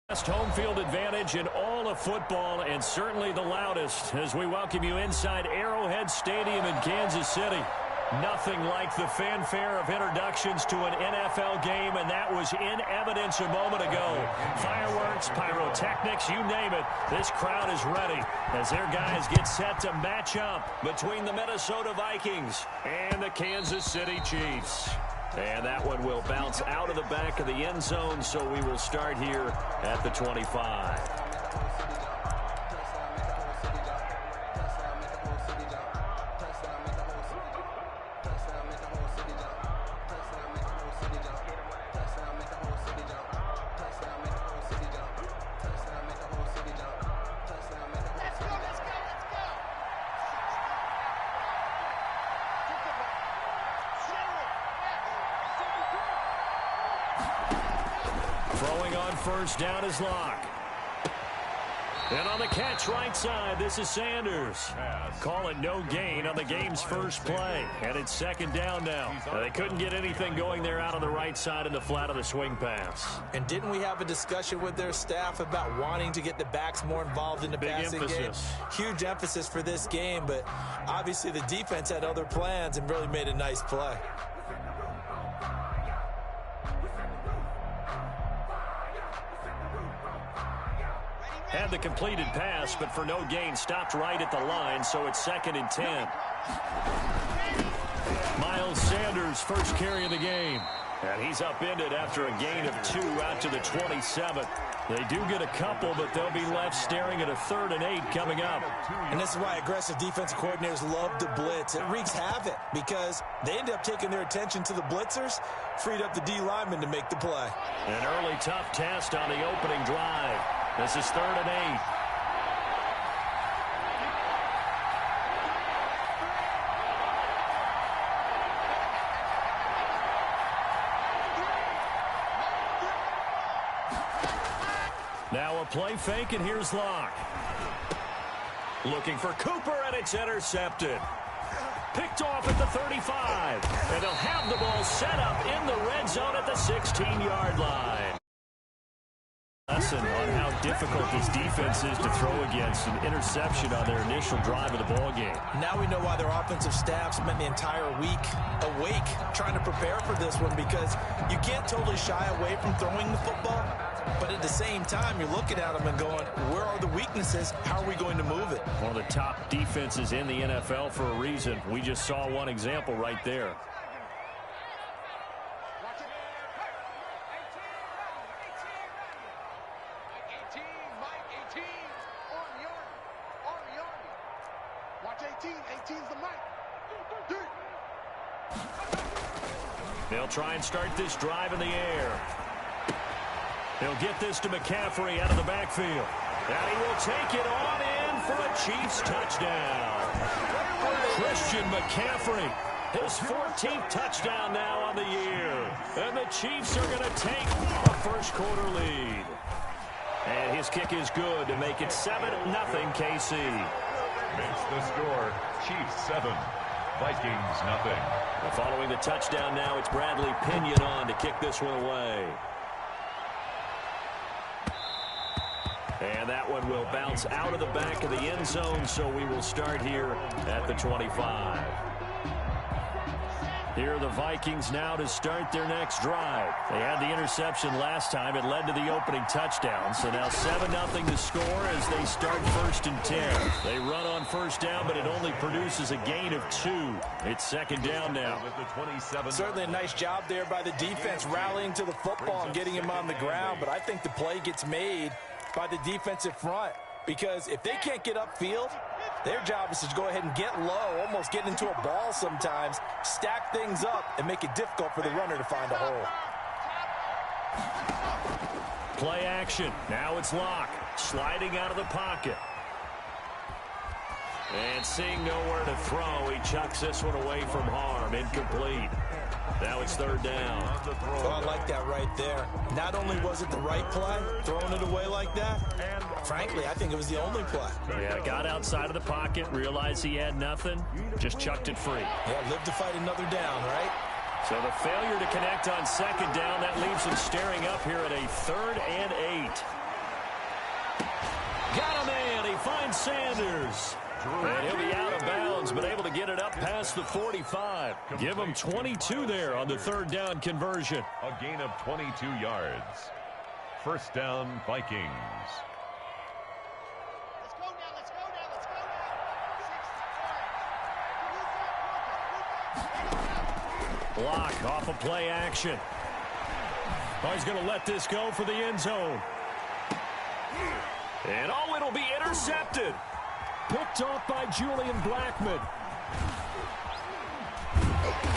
Best home field advantage in all of football, and certainly the loudest, as we welcome you inside Arrowhead Stadium in Kansas City. Nothing like the fanfare of introductions to an NFL game, and that was in evidence a moment ago. Fireworks, pyrotechnics, you name it. This crowd is ready as their guys get set to match up between the Minnesota Vikings and the Kansas City Chiefs. And that one will bounce out of the back of the end zone, so we will start here at the 25. Throwing on first down is Locke. And on the catch right side, this is Sanders. Calling no gain on the game's first play. And it's second down now. They couldn't get anything going there out on the right side in the flat of the swing pass. And didn't we have a discussion with their staff about wanting to get the backs more involved in the passing game? Huge emphasis for this game, but obviously the defense had other plans and really made a nice play. Had the completed pass, but for no gain, stopped right at the line, so it's 2nd and 10. Miles Sanders, first carry of the game. And he's upended after a gain of 2 out to the 27. They do get a couple, but they'll be left staring at a 3rd and 8 coming up. And this is why aggressive defensive coordinators love to blitz. It wreaks havoc because they end up taking their attention to the blitzers, freed up the D linemen to make the play. An early tough test on the opening drive. This is 3rd and 8. Now a play fake, and here's Locke. Looking for Cooper, and it's intercepted. Picked off at the 35. And they'll have the ball set up in the red zone at the 16-yard line. Lesson on how difficult this defense is to throw against. An interception on their initial drive of the ball game. Now we know why their offensive staff spent the entire week awake trying to prepare for this one, because you can't totally shy away from throwing the football, but at the same time you're looking at them and going, where are the weaknesses? How are we going to move it? One of the top defenses in the NFL for a reason. We just saw one example right there. They'll try and start this drive in the air. He'll get this to McCaffrey out of the backfield. And he will take it on in for a Chiefs touchdown. Christian McCaffrey, his 14th touchdown now on the year. And the Chiefs are going to take a first-quarter lead. And his kick is good to make it 7-0 KC. Makes the score, Chiefs 7, Vikings nothing. Following the touchdown now, it's Bradley Pinion on to kick this one away. And that one will bounce out of the back of the end zone, so we will start here at the 25. Here are the Vikings now to start their next drive. They had the interception last time. It led to the opening touchdown. So now 7-0 to score as they start 1st and 10. They run on first down, but it only produces a gain of 2. It's 2nd down now. Certainly a nice job there by the defense rallying to the football and getting him on the ground. But I think the play gets made by the defensive front, because if they can't get upfield, their job is to go ahead and get low, almost get into a ball sometimes, stack things up, and make it difficult for the runner to find a hole. Play action. Now it's Locke, sliding out of the pocket. And seeing nowhere to throw, he chucks this one away from harm. Incomplete. Now it's 3rd down. Oh, I like that right there. Not only was it the right play, throwing it away like that, and frankly, I think it was the only play. Yeah, got outside of the pocket, realized he had nothing, just chucked it free. Yeah, live to fight another down, right? So the failure to connect on 2nd down, that leaves him staring up here at a 3rd and 8. finds Sanders. And he'll be out of bounds, but able to get it up past the 45. Give him 22 there on the third down conversion. A gain of 22 yards. First down, Vikings. Let's go now, let's go now, let's go now. Block off of play action. Oh, he's going to let this go for the end zone. And oh, it'll be intercepted. Picked off by Julian Blackmon.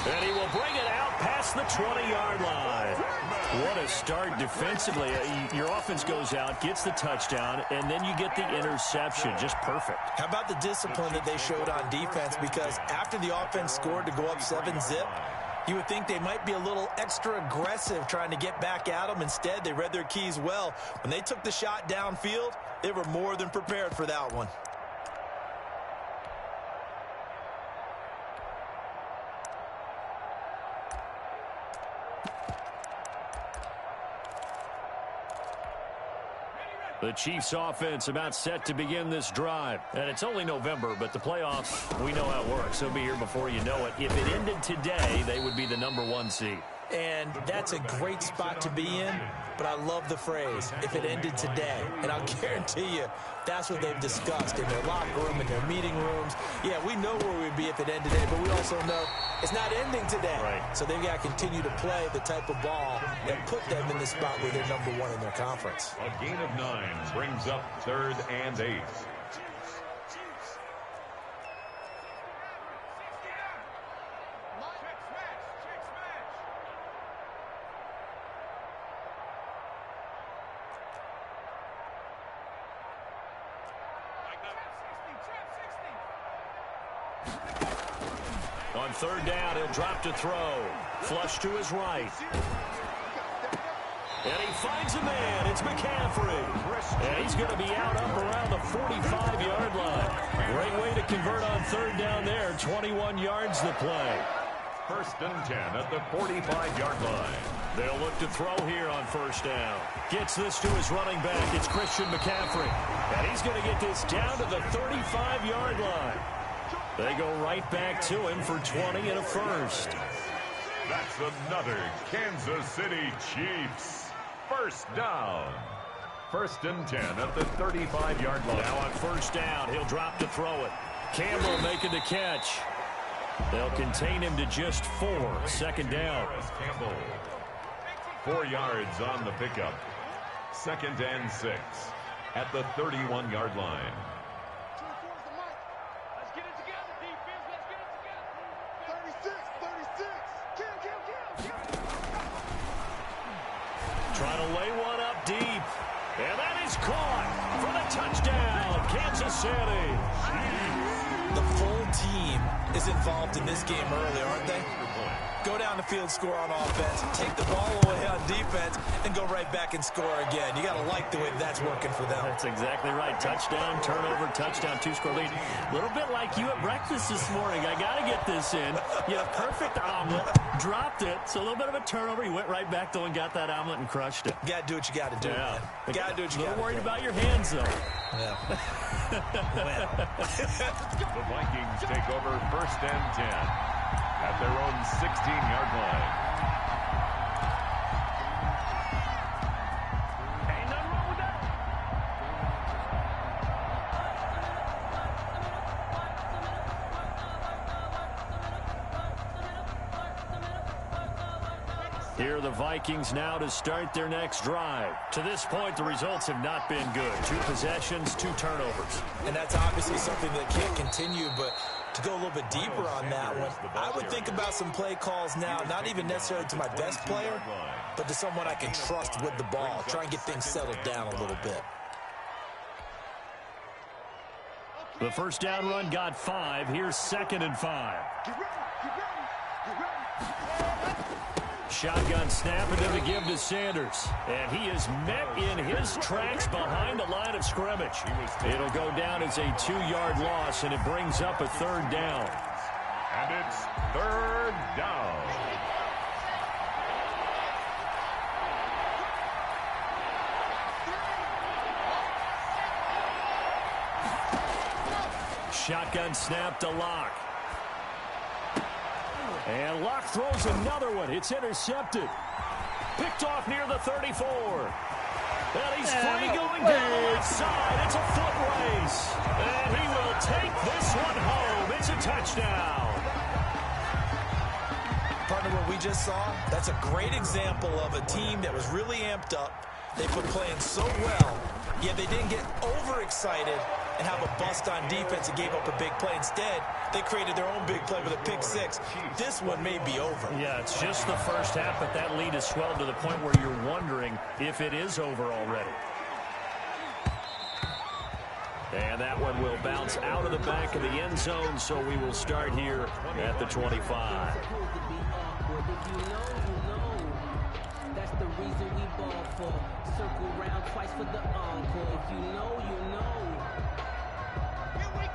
And he will bring it out past the 20-yard line. What a start defensively. Your offense goes out, gets the touchdown, and then you get the interception. Just perfect. How about the discipline that they showed on defense? Because after the offense scored to go up 7-zip, you would think they might be a little extra aggressive trying to get back at them. Instead, they read their keys well. When they took the shot downfield, they were more than prepared for that one. The Chiefs offense about set to begin this drive. And it's only November, but the playoffs, we know how it works. They'll be here before you know it. If it ended today, they would be the #1 seed. And that's a great spot to be in, but I love the phrase, if it ended today. And I'll guarantee you, that's what they've discussed in their locker room, in their meeting rooms. Yeah, we know where we'd be if it ended today, but we also know it's not ending today. Right. So they've got to continue to play the type of ball that put them in the spot where they're #1 in their conference. A gain of 9 brings up 3rd and 8. On 3rd down, he'll drop to throw. Flush to his right. And he finds a man. It's McCaffrey. And he's going to be out up around the 45-yard line. Great way to convert on 3rd down there. 21 yards to play. 1st and 10 at the 45-yard line. They'll look to throw here on 1st down. Gets this to his running back. It's Christian McCaffrey. And he's going to get this down to the 35-yard line. They go right back to him for 20 and a first. That's another Kansas City Chiefs. 1st down. 1st and 10 at the 35-yard line. Now on 1st down, he'll drop to throw it. Campbell making the catch. They'll contain him to just 4. 2nd down. Campbell. 4 yards on the pickup. 2nd and 6 at the 31-yard line. Trying to lay one up deep. And that is caught for the touchdown, Kansas City. The full team is involved in this game early, aren't they? Go down the field, score on offense, take the ball away on defense, and go right back and score again. You got to like the way that's working for them. That's exactly right. Touchdown, turnover, touchdown, 2-score lead. A little bit like you at breakfast this morning. I got to get this in. You had a perfect omelet, dropped it, so a little bit of a turnover. You went right back, though, and got that omelet and crushed it. You got to do what you got to do, man. You got to do what you got to do. A little worried about your hands, though. Yeah. The Vikings take over 1st and 10 at their own 16-yard line. Ain't nothing wrong with that. Here are the Vikings now to start their next drive. To this point, the results have not been good. 2 possessions, 2 turnovers. And that's obviously something that can't continue, but to go a little bit deeper on that one, I would think about some play calls now, not even necessarily to my best player, but to someone I can trust with the ball. Try and get things settled down a little bit. The 1st down run got 5. Here's 2nd and 5. Shotgun snap and then to give to Sanders. And he is met in his tracks behind the line of scrimmage. It'll go down as a 2-yard loss, and it brings up a 3rd down. And it's 3rd down. shotgun snap to Locke. And Locke throws another one. It's intercepted. Picked off near the 34. And he's free going down the left side. It's a foot race. And he will take this one home. It's a touchdown. Partner, what we just saw, that's a great example of a team that was really amped up. They put playing so well, yet they didn't get overexcited and have a bust on defense and gave up a big play. Instead, they created their own big play with a pick six. This one may be over. Yeah, it's just the first half, but that lead has swelled to the point where you're wondering if it is over already. And that one will bounce out of the back of the end zone, so we will start here at the 25. That's the reason we ball for. Circle round twice for the encore. If you know, you know.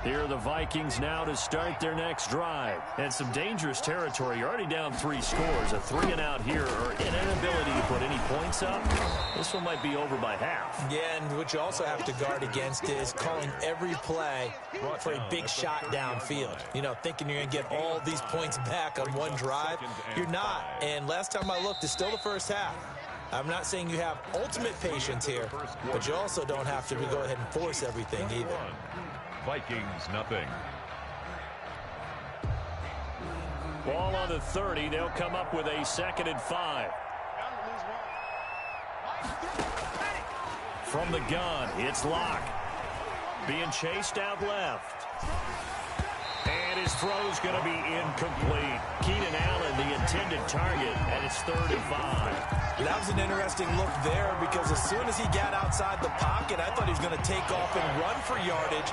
Here are the Vikings now to start their next drive. And some dangerous territory. You're already down 3 scores. A 3-and-out here, or an inability to put any points up. This one might be over by half. Yeah, and what you also have to guard against is calling every play for a big shot downfield. You know, thinking you're going to get all these points back on one drive. You're not. And last time I looked, it's still the first half. I'm not saying you have ultimate patience here, but you also don't have to go ahead and force everything either. Vikings, nothing. Ball on the 30. They'll come up with a 2nd and 5. From the gun, it's Locke. Being chased out left. And his throw's going to be incomplete. Keenan Allen, the intended target, and it's 3rd and 5. That was an interesting look there because as soon as he got outside the pocket, I thought he was going to take off and run for yardage.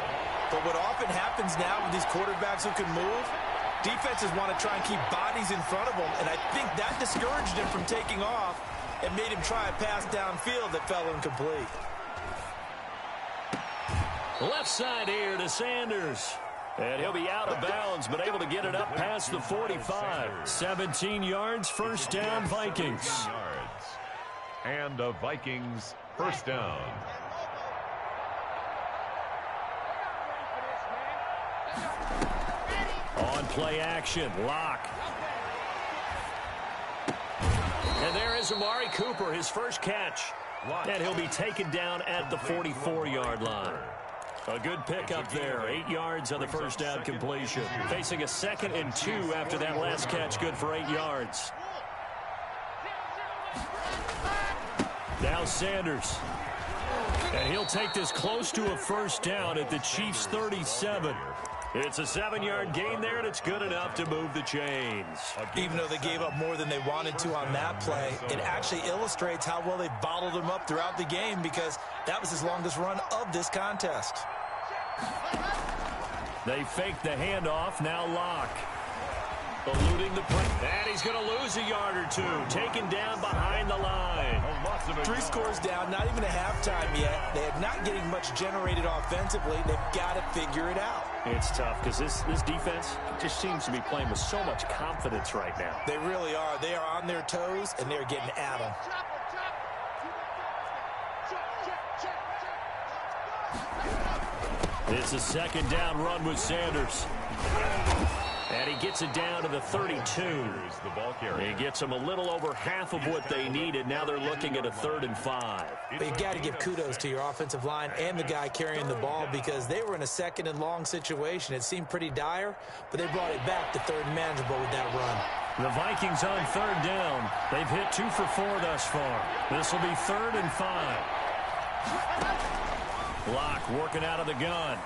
But what often happens now with these quarterbacks who can move, defenses want to try and keep bodies in front of them, and I think that discouraged him from taking off and made him try a pass downfield that fell incomplete. Left side here to Sanders. And he'll be out of bounds, but able to get it up past the 45. 17 yards, first down, Vikings. And a Vikings first down. On play action, Locke. And there is Amari Cooper, his first catch. And he'll be taken down at the 44-yard line. A good pickup there. 8 yards on the first down completion. Facing a 2nd and 2 after that last catch. Good for 8 yards. Now Sanders. And he'll take this close to a first down at the Chiefs' 37. It's a 7-yard gain there, and it's good enough to move the chains. Even though they gave up more than they wanted to on that play, it actually illustrates how well they bottled them up throughout the game because that was his longest run of this contest. They fake the handoff. Now Locke. Eluding the play. And he's going to lose a yard or two. Taken down behind the line. 3 scores down, not even a halftime yet. They are not getting much generated offensively. They've got to figure it out. It's tough because this defense just seems to be playing with so much confidence right now. They really are. They are on their toes, and they're getting at them. It's a 2nd down run with Sanders. And he gets it down to the 32. The ball carrier. He gets them a little over half of what they needed. Now they're looking at a 3rd and 5. But you've got to give kudos to your offensive line and the guy carrying the ball because they were in a 2nd and long situation. It seemed pretty dire, but they brought it back to 3rd and manageable with that run. The Vikings on 3rd down. They've hit 2 for 4 thus far. This will be 3rd and 5. Locke working out of the gun.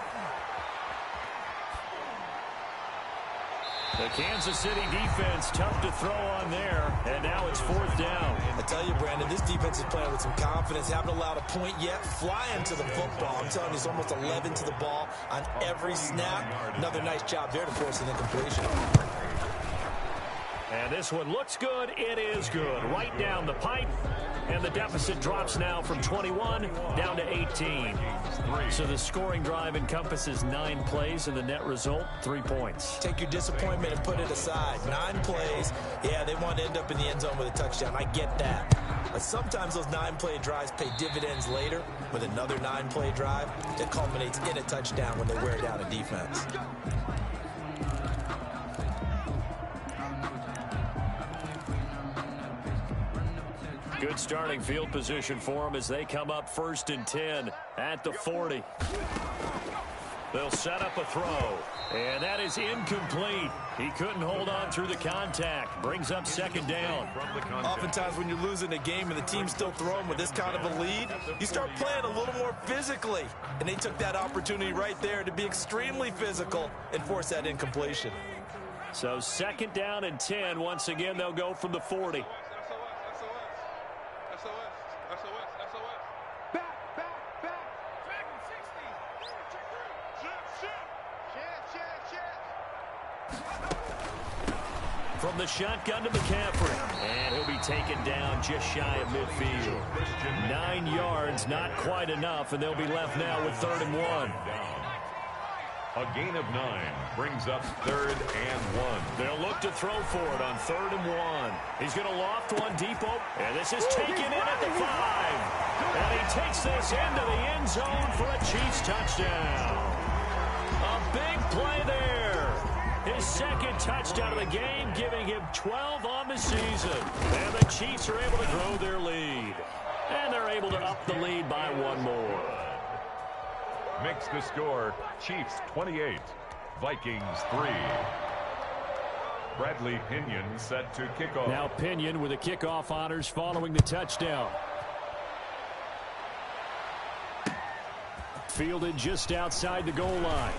The Kansas City defense tough to throw on there, and now it's 4th down. I tell you, Brandon, this defense is playing with some confidence. Haven't allowed a point yet. Flying to the football. I'm telling you, it's almost 11 to the ball on every snap. Another nice job there to force an incompletion. And this one looks good. It is good. Right down the pipe. And the deficit drops now from 21 down to 18. So the scoring drive encompasses 9 plays, and the net result, 3 points. Take your disappointment and put it aside. 9 plays. Yeah, they want to end up in the end zone with a touchdown. I get that. But sometimes those 9-play drives pay dividends later with another 9-play drive that culminates in a touchdown when they wear down a defense. Good starting field position for them as they come up 1st and 10 at the 40. They'll set up a throw, and that is incomplete. He couldn't hold on through the contact. Brings up 2nd down. Oftentimes when you're losing a game and the team's still throwing with this kind of a lead, you start playing a little more physically. And they took that opportunity right there to be extremely physical and force that incompletion. So 2nd down and 10. Once again, they'll go from the 40. From the shotgun to McCaffrey. And he'll be taken down just shy of midfield. 9 yards, not quite enough, and they'll be left now with 3rd and 1. A gain of 9 brings up 3rd and 1. They'll look to throw for it on 3rd and 1. He's going to loft one deep open, and this is taken in at the 5. And he takes this into the end zone for a Chiefs touchdown. A big play there. His 2nd touchdown of the game, giving him 12 on the season. And the Chiefs are able to grow their lead. And they're able to up the lead by 1 more. Makes the score Chiefs 28, Vikings 3. Bradley Pinion set to kick off. Now Pinion with the kickoff honors following the touchdown. Fielded just outside the goal line.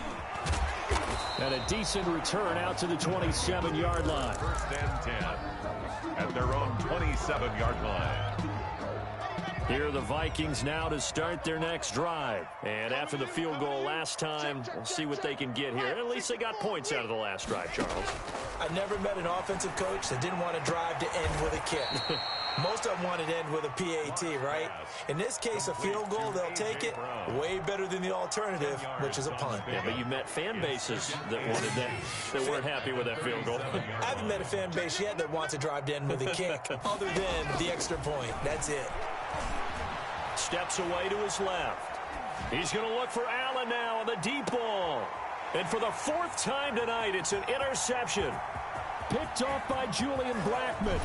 And a decent return out to the 27-yard line. 1st and 10 at their own 27-yard line. Here are the Vikings now to start their next drive. And after the field goal last time, we'll see what they can get here. At least they got points out of the last drive, Charles. I never met an offensive coach that didn't want to drive to end with a kick. Most of them wanted to end with a PAT, right? In this case, a field goal, they'll take it. Way better than the alternative, which is a punt. Yeah, but you met fan bases that wanted that weren't happy with that field goal. I haven't met a fan base yet that wants to drive to end with a kick, other than the extra point. That's it. Steps away to his left. He's going to look for Allen now on the deep ball. And for the 4th time tonight, it's an interception. Picked off by Julian Blackmon.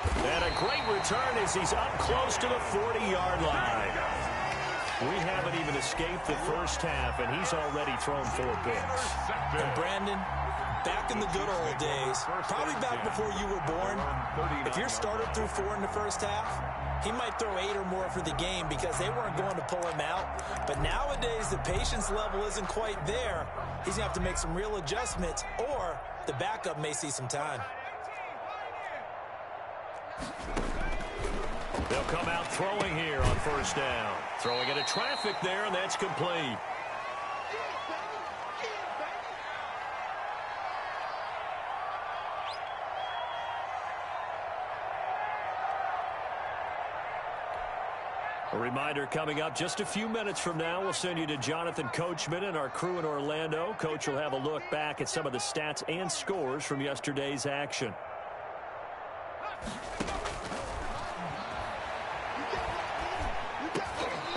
And a great return as he's up close to the 40-yard line. We haven't even escaped the first half, and he's already thrown 4 picks. And Brandon, back in the good old days, probably back before you were born, if your starter threw 4 in the first half, he might throw 8 or more for the game because they weren't going to pull him out. But nowadays, the patience level isn't quite there. He's going to have to make some real adjustments, or the backup may see some time. They'll come out throwing here on 1st down. Throwing into traffic there, and that's complete. A reminder coming up just a few minutes from now, we'll send you to Jonathan Coachman and our crew in Orlando. Coach will have a look back at some of the stats and scores from yesterday's action.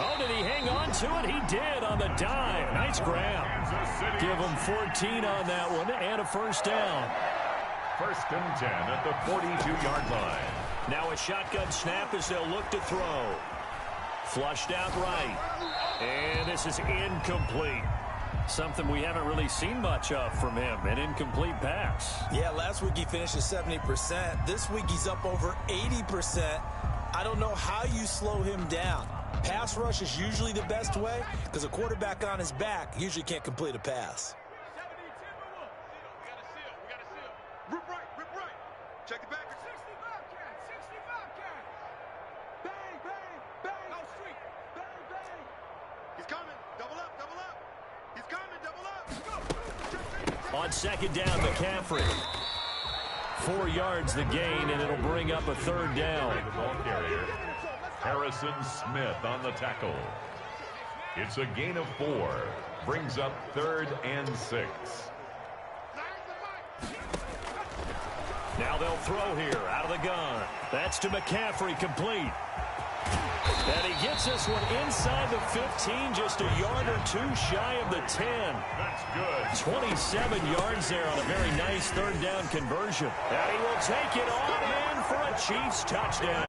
Oh, did he hang on to it? He did on the dime. Nice grab. Give him 14 on that one and a 1st down. 1st and 10 at the 42-yard line. Now a shotgun snap as they'll look to throw. Flushed out right. And this is incomplete. Something we haven't really seen much of from him, an incomplete pass. Yeah, last week he finished at 70%. This week he's up over 80%. I don't know how you slow him down. Pass rush is usually the best way because a quarterback on his back usually can't complete a pass. Rip right. Check it back. 65 count. Bang, bang. No street. Bang. He's coming. Double up. He's coming. Double up. Go. On 2nd down, McCaffrey. 4 yards the gain, and it'll bring up a third down. The ball carrier, Harrison Smith on the tackle. It's a gain of 4. Brings up 3rd and 6. Now they'll throw here out of the gun. That's to McCaffrey, complete. And he gets this one inside the 15, just a yard or 2 shy of the 10. That's good. 27 yards there on a very nice third down conversion. And he will take it on in for a Chiefs touchdown.